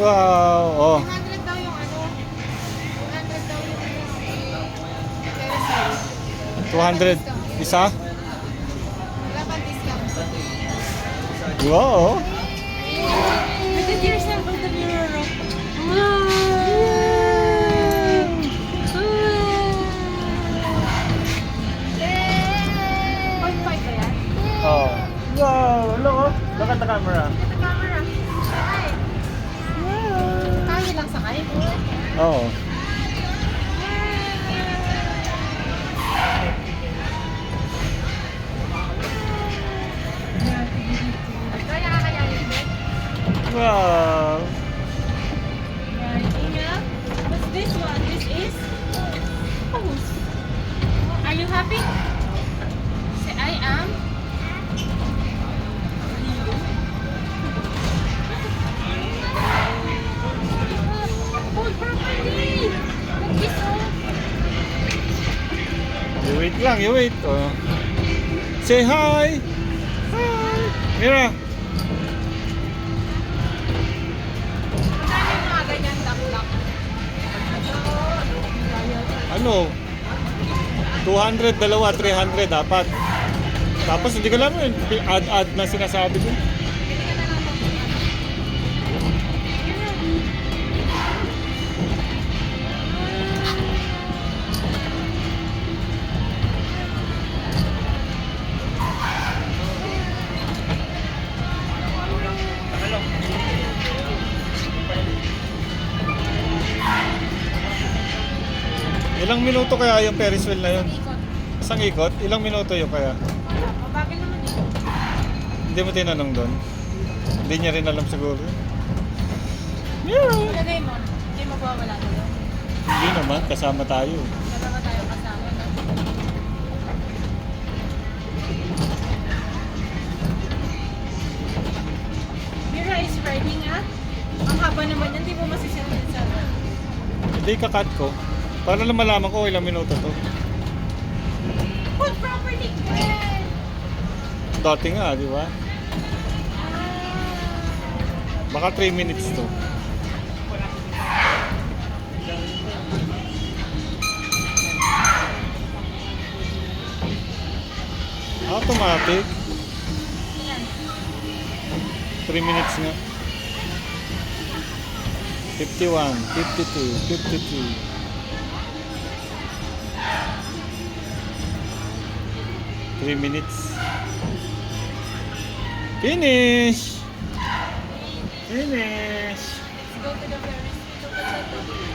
Wow, oh. 200 daw yung ano. 200 daw yung Ferris wheel. 200 isa? Wala pang discount. Wow. Look at yourself in the mirror. Point five ba yan? Oh. Wow, look oh. Look at the camera. Ito camera. Ay. Kaya lang sakay. Oh. Kaya kakayanin din. Wow. Right, Inga. What's this one? This is pose. Are you happy? Say I am. Hold properly. Like this, oh. You wait lang, you wait. Oh. Say hi. Hi. Mira. Magkano yung mga ganyan duck-duck? Ano? 200, dalawa, 300 dapat. Tapos hindi ko alam yun. Add na sinasabi ko. Ilang minuto kaya yung Ferris wheel na yun? Ikot. Isang ikot? Ilang minuto yun kaya? Mabagay naman eh. Hindi mo tinanong doon? Hindi niya rin alam siguro. Lagay mo. Hindi magwawala na doon. Hindi naman, kasama tayo. Dalawa tayo kasama. Mira is riding ah. Ang haba naman yan, hindi mo masisunod sa Hindi kakat ko. Para lang malaman ko ilang minuto to. Hold properly, girl! Dati nga, di ba? Baka 3 minutes to. Automatic. 3 minutes nga. 51, 52, 53. Three minutes. Finish! Finish! Let's go to the Ferris wheel.